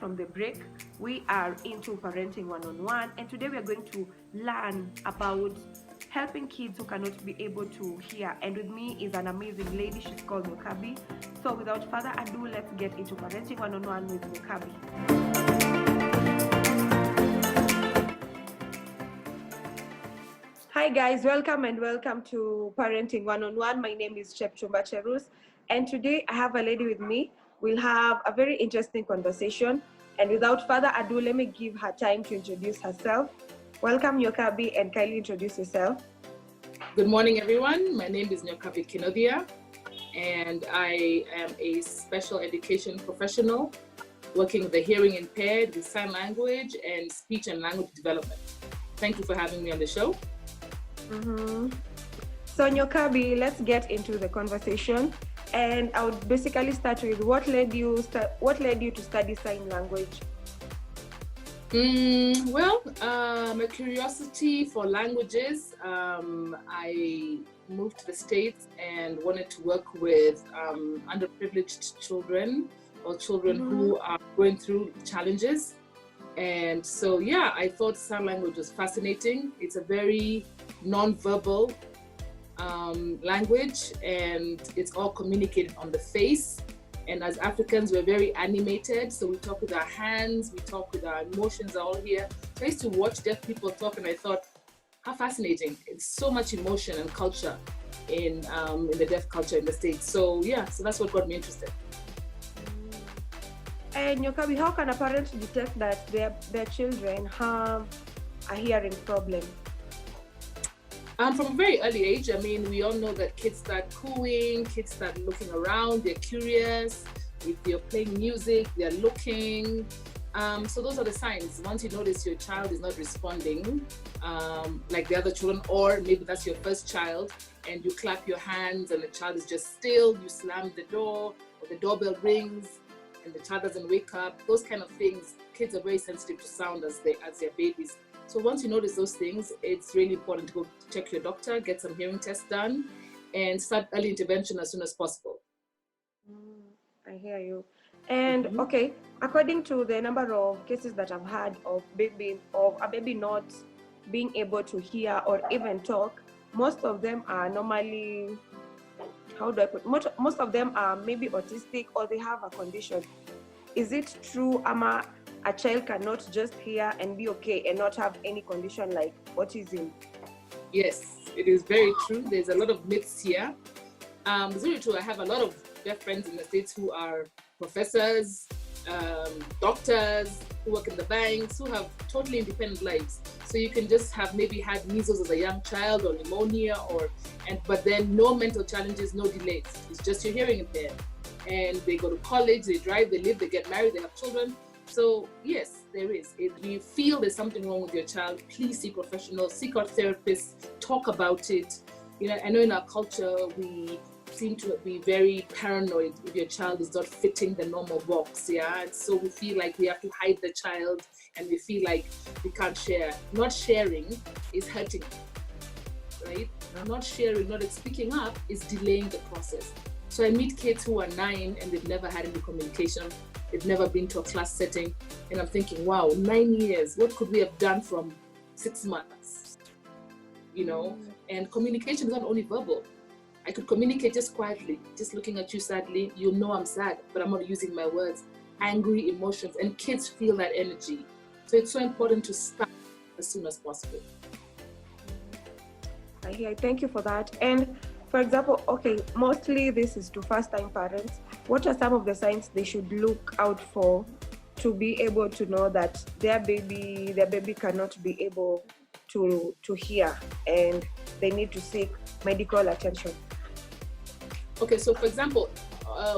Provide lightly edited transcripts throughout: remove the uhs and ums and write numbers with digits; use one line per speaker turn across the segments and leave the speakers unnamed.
from the break. We are into Parenting One-on-One, and today we are going to learn about helping kids who cannot be able to hear. And with me is an amazing lady. She's called Mukabi. So without further ado, let's get into Parenting One-on-One with Mukabi. Hi guys, welcome to Parenting One-on-One. My name is Chepchumba Cherus, and today I have a lady with me. We'll have a very interesting conversation, and without further ado, let me give her time to introduce herself. Welcome, Nyokabi, and kindly introduce yourself.
Good morning, everyone. My name is Nyokabi Kinodia, and I am a special education professional working with the hearing impaired, with sign language, and speech and language development. Thank you for having me on the show.
So Nyokabi, let's get into the conversation, and I would basically start with what led you to study sign language?
My curiosity for languages. I moved to the States and wanted to work with underprivileged children or children who are going through challenges. And so, I thought sign language was fascinating. It's a very non-verbal language, and it's all communicated on the face. And as Africans, we're very animated. So we talk with our hands, we talk with our emotions are all here. So I used to watch deaf people talk, and I thought, how fascinating. It's so much emotion and culture in the deaf culture in the States. So that's what got me interested.
And Nyokabi, how can a parent detect that their children have a hearing problem?
From a very early age, we all know that kids start cooing, kids start looking around, they're curious. If you're playing music, they're looking. So those are the signs. Once you notice your child is not responding like the other children, or maybe that's your first child, and you clap your hands and the child is just still, you slam the door, or the doorbell rings, and the child doesn't wake up, those kind of things. Kids are very sensitive to sound as they're babies. So once you notice those things, it's really important to go check your doctor, get some hearing tests done, and start early intervention as soon as possible.
I hear you. And okay, according to the number of cases that I've had of a baby not being able to hear or even talk, most of them are normally, most of them are maybe autistic or they have a condition. Is it true, Ama, a child cannot just hear and be okay and not have any condition like autism?
Yes, it is very true. There's a lot of myths here. It's really true. I have a lot of deaf friends in the States who are professors, doctors, who work in the banks, who have totally independent lives. So you can just have maybe had measles as a young child or pneumonia, but then no mental challenges, no delays. It's just your hearing impaired. And they go to college, they drive, they live, they get married, they have children. So yes, there is. If you feel there's something wrong with your child, please see professionals, seek out therapists, talk about it. I know in our culture, we seem to be very paranoid if your child is not fitting the normal box, and so we feel like we have to hide the child, and we feel like we can't share. Not sharing is hurting, right? Not sharing, not speaking up is delaying the process. So I meet kids who are 9 and they've never had any communication. They've never been to a class setting. And I'm thinking, wow, 9 years, what could we have done from 6 months? And communication is not only verbal. I could communicate just quietly, just looking at you sadly. You'll know I'm sad, but I'm not using my words. Angry emotions, and kids feel that energy. So it's so important to start as soon as possible.
I hear. Thank you for that. And for example, okay, mostly this is to first-time parents. What are some of the signs they should look out for to be able to know that their baby cannot be able to hear and they need to seek medical attention?
Okay, so for example,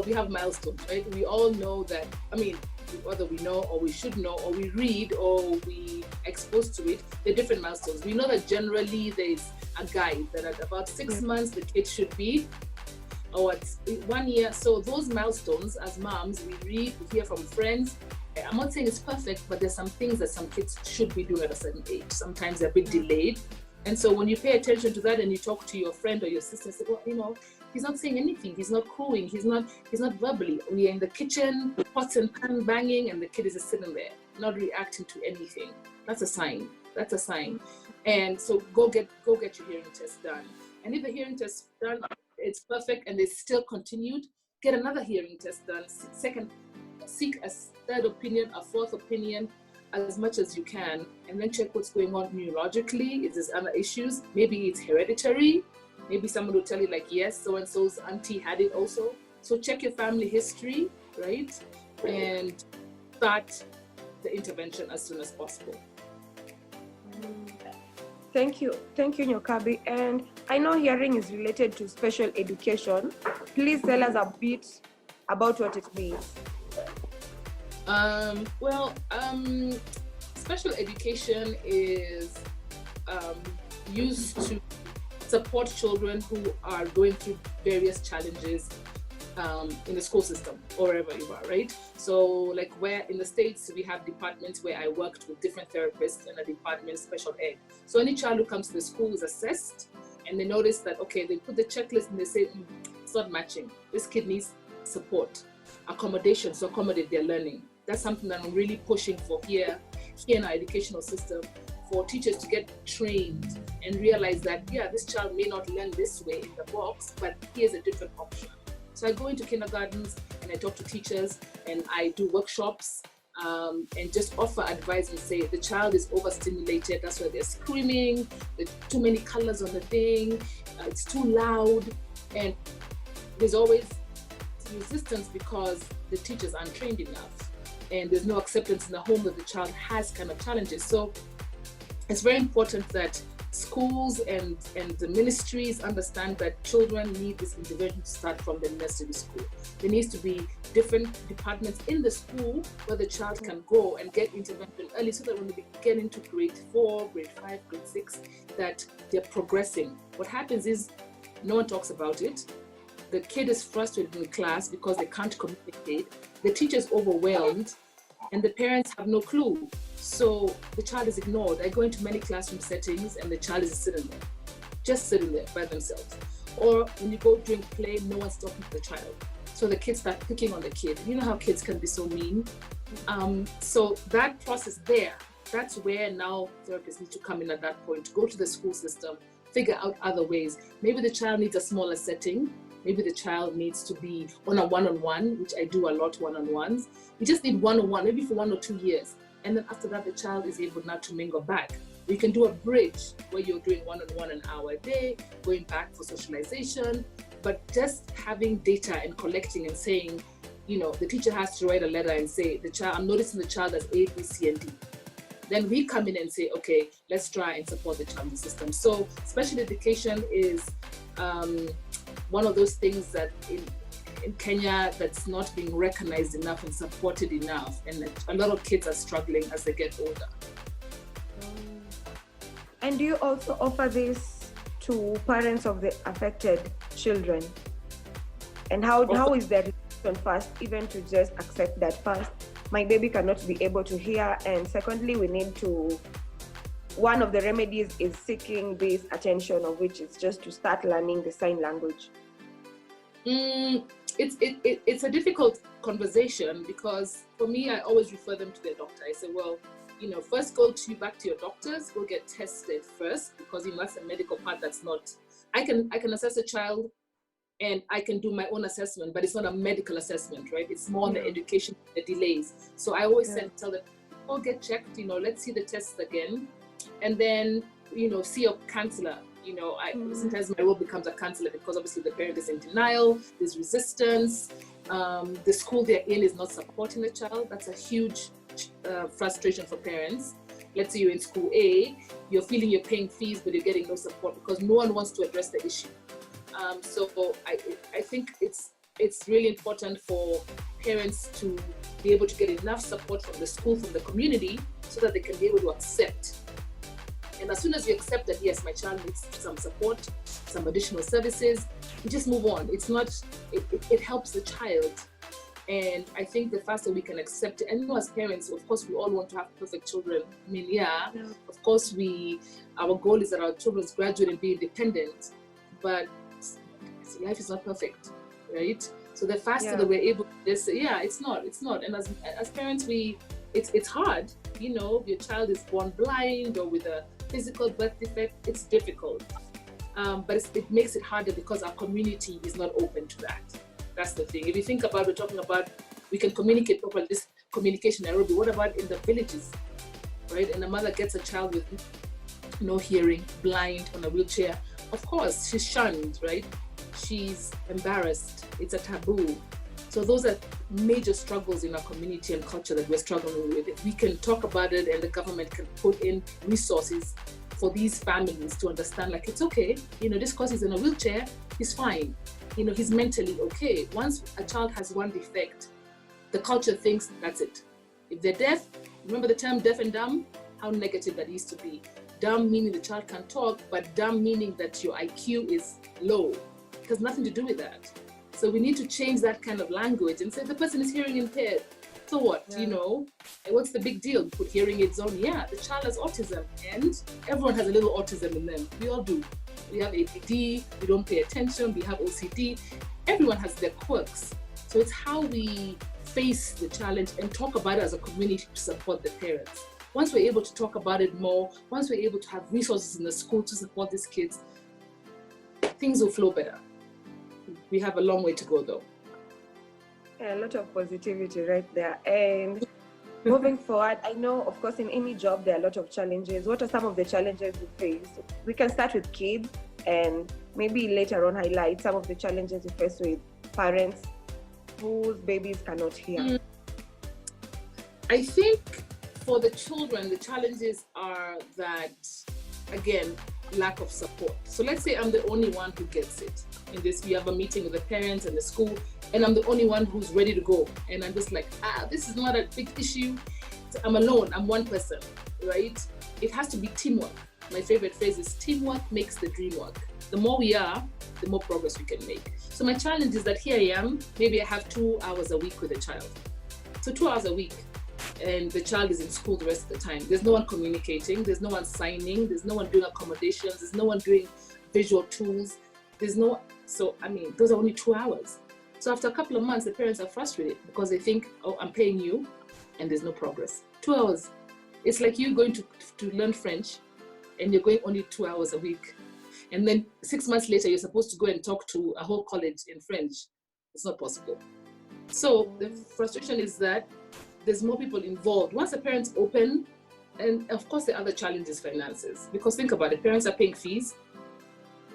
we have milestones, right? We all know that, whether we know or we should know or we read or we exposed to it, there are different milestones. We know that generally there's a guide that at about 6 months the kid should be, or at 1 year. So those milestones, as moms, we read, we hear from friends. I'm not saying it's perfect, but there's some things that some kids should be doing at a certain age. Sometimes they're a bit delayed. And so when you pay attention to that and you talk to your friend or your sister, say, well, He's not saying anything. He's not crowing. He's not verbally. We are in the kitchen, pots and pan banging, and the kid is just sitting there, not reacting to anything. That's a sign. That's a sign. And so go get your hearing test done. And if the hearing test done, it's perfect, and it's still continued, get another hearing test done. Seek a third opinion, a fourth opinion, as much as you can, and then check what's going on neurologically. Is there other issues? Maybe it's hereditary. Maybe someone will tell you like, yes, so-and-so's auntie had it also. So check your family history, right? And start the intervention as soon as possible.
Thank you, Nyokabi. And I know hearing is related to special education. Please tell us a bit about what it means.
Special education is used to support children who are going through various challenges in the school system or wherever you are, right? So like where in the States, we have departments where I worked with different therapists in a department, special ed. So any child who comes to the school is assessed, and they notice that, okay, they put the checklist and they say, it's not matching. This kid needs support, accommodation to accommodate their learning. That's something that I'm really pushing for here in our educational system, for teachers to get trained and realize that, yeah, this child may not learn this way in the box, but here's a different option. So I go into kindergartens and I talk to teachers and I do workshops and just offer advice and say, the child is overstimulated, that's why they're screaming, there's too many colors on the thing, it's too loud, and there's always resistance because the teachers aren't trained enough and there's no acceptance in the home that the child has kind of challenges. So it's very important that schools and the ministries understand that children need this intervention to start from the nursery school. There needs to be different departments in the school where the child can go and get intervention early, so that when they get into grade 4, grade 5, grade 6, that they're progressing. What happens is no one talks about it. The kid is frustrated in class because they can't communicate. The teacher is overwhelmed and the parents have no clue. So the child is ignored. I go into many classroom settings and the child is just sitting there by themselves. Or when you go during play, no one's talking to the child. So the kids start picking on the kid. You know how kids can be so mean. So that process there, that's where now therapists need to come in at that point, go to the school system, figure out other ways. Maybe the child needs a smaller setting. Maybe the child needs to be on a one-on-one, which I do a lot, one-on-ones. You just need one-on-one, maybe for 1 or 2 years. And then after that, the child is able now to mingle back. You can do a bridge where you're doing one-on-one an hour a day, going back for socialization, but just having data and collecting and saying, you know, the teacher has to write a letter and say, the child, I'm noticing the child has A, B, C, and D. Then we come in and say, okay, let's try and support the child in the system. So special education is one of those things that in Kenya that's not being recognized enough and supported enough, and a lot of kids are struggling as they get older.
And do you also offer this to parents of the affected children? And how is their reaction first, even to just accept that first, my baby cannot be able to hear, and secondly, we need to, one of the remedies is seeking this attention, of which is just to start learning the sign language?
It's a difficult conversation, because for me, I always refer them to their doctor. I say, well, you know, first go back to your doctors, go get tested first, because you know, that's a medical part. That's not, I can assess a child and I can do my own assessment, but it's not a medical assessment, right? It's more on the education, the delays. So I always tell them, go get checked, you know, let's see the tests again. And then, you know, see your counselor. You know, sometimes my role becomes a counselor, because obviously the parent is in denial, there's resistance, the school they're in is not supporting the child. That's a huge frustration for parents. Let's say you're in school A, you're feeling you're paying fees, but you're getting no support because no one wants to address the issue. So I think it's really important for parents to be able to get enough support from the school, from the community, so that they can be able to accept. And as soon as you accept that, yes, my child needs some support, some additional services, you just move on. It's not, it helps the child. And I think the faster we can accept it, and you know, as parents, of course, we all want to have perfect children. I mean, of course, our goal is that our children graduate and be independent, but So life is not perfect, right? So the faster
Yeah.
that we're able to just say, yeah, it's not. And as parents, it's hard. You know, your child is born blind or with a physical birth defect. It's difficult, but it makes it harder because our community is not open to that. That's the thing. If you think about, we're talking about we can communicate properly. This communication in Nairobi. What about in the villages, right? And a mother gets a child with no hearing, blind, on a wheelchair. Of course, she's shunned, right? She's embarrassed. It's a taboo. So those are major struggles in our community and culture that we're struggling with. If we can talk about it and the government can put in resources for these families to understand, like, it's okay, this cause he's in a wheelchair, he's fine. He's mentally okay. Once a child has one defect, the culture thinks that's it. If they're deaf, remember the term deaf and dumb? How negative that used to be. Dumb meaning the child can't talk, but dumb meaning that your IQ is low. It has nothing to do with that. So we need to change that kind of language and say the person is hearing impaired. So what, what's the big deal? Put hearing aids on. Yeah, the child has autism, and everyone has a little autism in them. We all do. We have ADD, we don't pay attention, we have OCD. Everyone has their quirks. So it's how we face the challenge and talk about it as a community to support the parents. Once we're able to talk about it more, once we're able to have resources in the school to support these kids, things will flow better. We have a long way to go though.
Yeah, a lot of positivity right there. And moving forward, I know, of course, in any job, there are a lot of challenges. What are some of the challenges you face? We can start with kids and maybe later on highlight some of the challenges you face with parents whose babies cannot hear.
I think for the children, the challenges are that, again, lack of support. So let's say I'm the only one who gets it. In this, we have a meeting with the parents and the school, and I'm the only one who's ready to go. And I'm just like, this is not a big issue. So I'm alone, I'm one person, right? It has to be teamwork. My favorite phrase is teamwork makes the dream work. The more we are, the more progress we can make. So my challenge is that here I am, maybe I have 2 hours a week with a child. So 2 hours a week, and the child is in school the rest of the time. There's no one communicating, there's no one signing, there's no one doing accommodations, there's no one doing visual tools. Those are only 2 hours. So after a couple of months, the parents are frustrated because they think, I'm paying you, and there's no progress. 2 hours. It's like you going to learn French, and you're going only 2 hours a week. And then 6 months later, you're supposed to go and talk to a whole college in French. It's not possible. So the frustration is that there's more people involved. Once the parents open, and of course the other challenge is finances. Because think about it, parents are paying fees,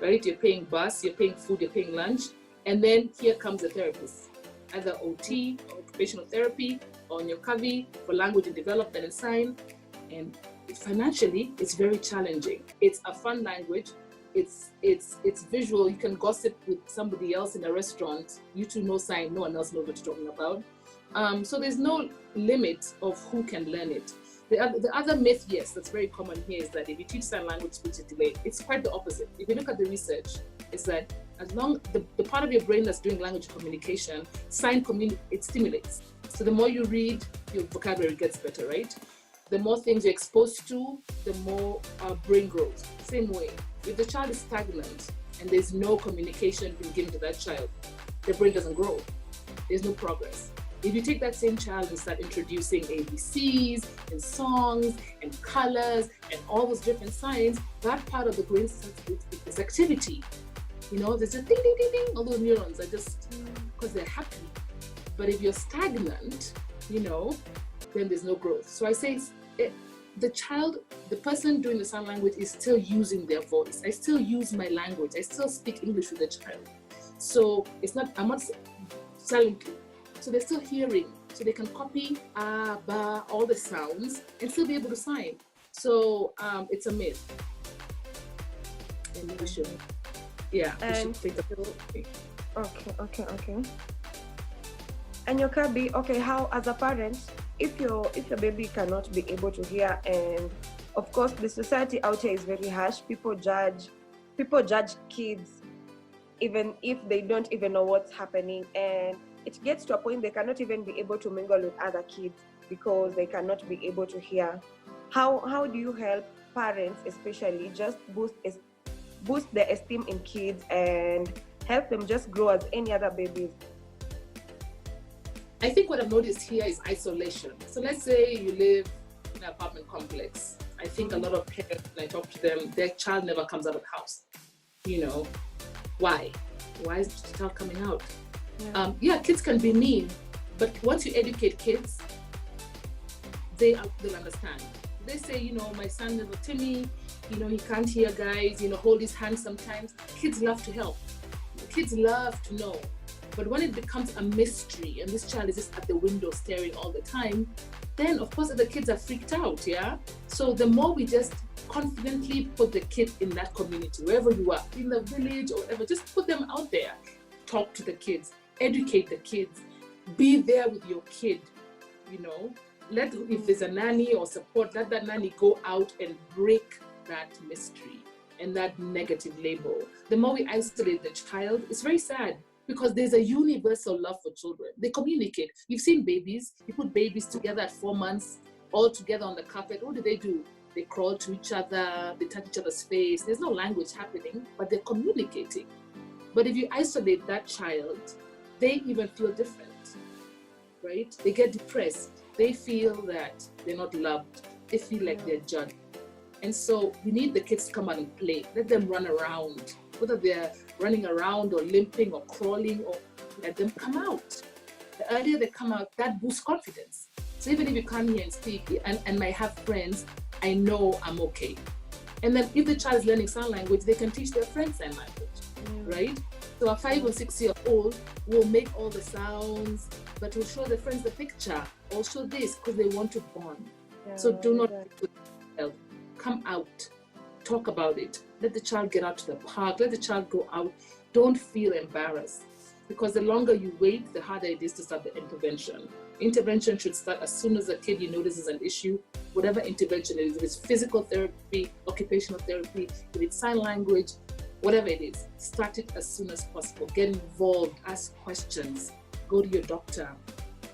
right? You're paying bus, you're paying food, you're paying lunch. And then here comes the therapist, either OT, or occupational therapy, or Nyokavi for language and development and sign. And financially, it's very challenging. It's a fun language. It's visual. You can gossip with somebody else in a restaurant. You two know sign, no one else knows what you're talking about. So there's no limit of who can learn it. The other myth, yes, that's very common here is that if you teach sign language, speech is delayed. It's quite the opposite. If you look at the research, it's that as long the part of your brain that's doing language communication, it stimulates. So the more you read, your vocabulary gets better, right? The more things you're exposed to, the more our brain grows. Same way, if the child is stagnant and there's no communication being given to that child, the brain doesn't grow. There's no progress. If you take that same child and start introducing ABCs and songs and colors and all those different signs, that part of the brain starts with this activity. There's a ding, ding, ding, ding. All those neurons are just because they're happy. But if you're stagnant, then there's no growth. So I say the person doing the sign language is still using their voice. I still use my language. I still speak English with the child. So I'm not silently. So they're still hearing. So they can copy ba, all the sounds and still be able to sign. So it's a myth. And we should, we should think about it.
Okay. And Nyokabi, how as a parent, if your baby cannot be able to hear, and of course the society out here is very harsh. People judge kids even if they don't even know what's happening, and it gets to a point they cannot even be able to mingle with other kids because they cannot be able to hear. How do you help parents especially just boost their esteem in kids and help them just grow as any other babies.
I think what I've noticed here is isolation. So let's say you live in an apartment complex. I think a lot of parents, when I talk to them, their child never comes out of the house. You know, why? Why is the child coming out? Yeah, kids can be mean, but once you educate kids, they'll understand. They say, you know, my son is a Timmy, you know, he can't hear guys, you know, hold his hand sometimes. Kids love to help. Kids love to know. But when it becomes a mystery and this child is just at the window staring all the time, then of course the kids are freaked out, yeah? So the more we just confidently put the kid in that community, wherever you are, in the village or whatever, just put them out there. Talk to the kids, educate the kids, be there with your kid, you know? If there's a nanny or support, let that nanny go out and break that mystery and that negative label. The more we isolate the child, it's very sad because there's a universal love for children. They communicate. You've seen babies, you put babies together at 4 months, all together on the carpet. What do? They crawl to each other, they touch each other's face. There's no language happening, but they're communicating. But if you isolate that child, they even feel different, right? They get depressed. They feel that they're not loved. They feel like they're judged. And so we need the kids to come out and play. Let them run around, whether they're running around or limping or crawling, or let them come out. The earlier they come out, that boosts confidence. So even if you come here and speak and might have friends, I know I'm okay. And then if the child is learning sign language, they can teach their friends sign language, right? So a 5 or 6 year old will make all the sounds, but will show their friends the picture or show this because they want to bond. So do not come out, talk about it. Let the child get out to the park, let the child go out. Don't feel embarrassed, because the longer you wait, the harder it is to start the intervention. Intervention should start as soon as the kid you notice is an issue, whatever intervention it is, if it's physical therapy, occupational therapy, if it's sign language, whatever it is, start it as soon as possible. Get involved, ask questions, go to your doctor.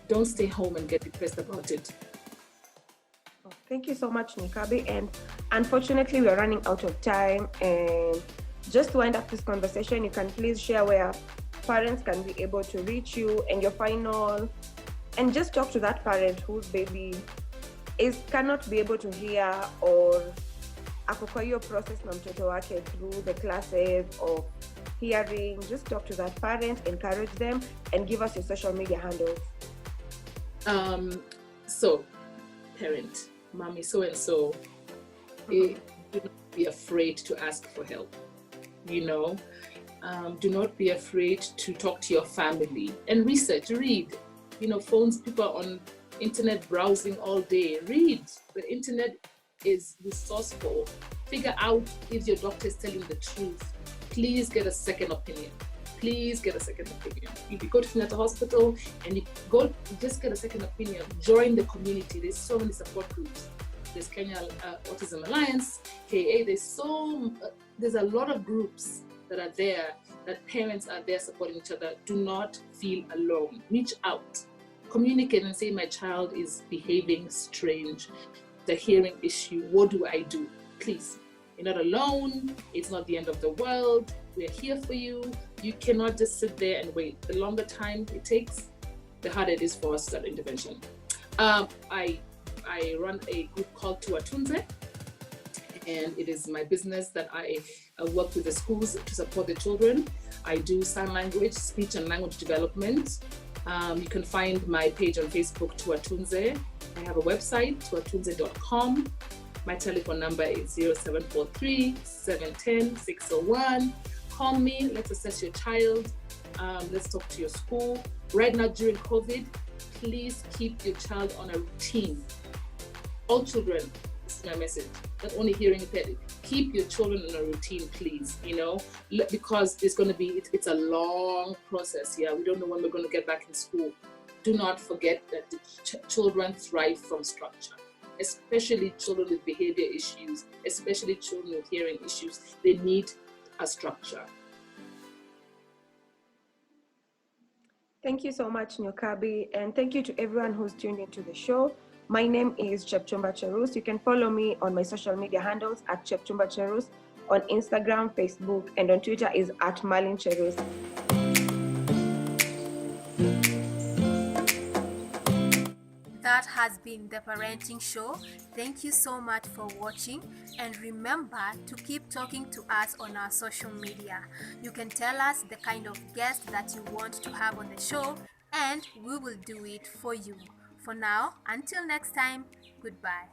Don't stay home and get depressed about it.
Thank you so much, Nkabi. And unfortunately, we are running out of time. And just to wind up this conversation, you can please share where parents can be able to reach you and your final, and just talk to that parent whose baby cannot be able to hear or ako kwa hiyo process na mtoto wake through the classes of hearing. Just talk to that parent, encourage them, and give us your social media handles.
So, parent, mommy so-and-so, do not be afraid to ask for help, you know. Do not be afraid to talk to your family and research, read. You know, phones, people are on internet browsing all day. Read. The internet is resourceful. Figure out if your doctor is telling the truth. Please get a second opinion. Please get a second opinion. If you go to the hospital and you go, just get a second opinion. Join the community. There's so many support groups. There's Kenya Autism Alliance, KA. There's a lot of groups that are there, that parents are there supporting each other. Do not feel alone. Reach out. Communicate and say, my child is behaving strange. The hearing issue, what do I do? Please, you're not alone. It's not the end of the world. We're here for you. You cannot just sit there and wait. The longer time it takes, the harder it is for us to start intervention. I run a group called Tuatunze, and it is my business that I work with the schools to support the children. I do sign language, speech and language development. You can find my page on Facebook, Tuatunze. I have a website, tuatunze.com. My telephone number is 0743 710 601. Call me, let's assess your child. Let's talk to your school. Right now during COVID, please keep your child on a routine. All children, this is my message, not only hearing impaired, keep your children in a routine, please, you know, because it's a long process here. We don't know when we're going to get back in school. Do not forget that the children thrive from structure, especially children with behavior issues, especially children with hearing issues. They need a structure.
Thank you so much, Nyokabi, and thank you to everyone who's tuned into the show. My name is Chepchumba Cherus. You can follow me on my social media handles at Chepchumba Cherus On Instagram, Facebook, and on Twitter is at Marlin Cheros.
That has been the Parenting Show. Thank you so much for watching, and remember to keep talking to us on our social media. You can tell us the kind of guest that you want to have on the show, and we will do it for you. For now, until next time, goodbye.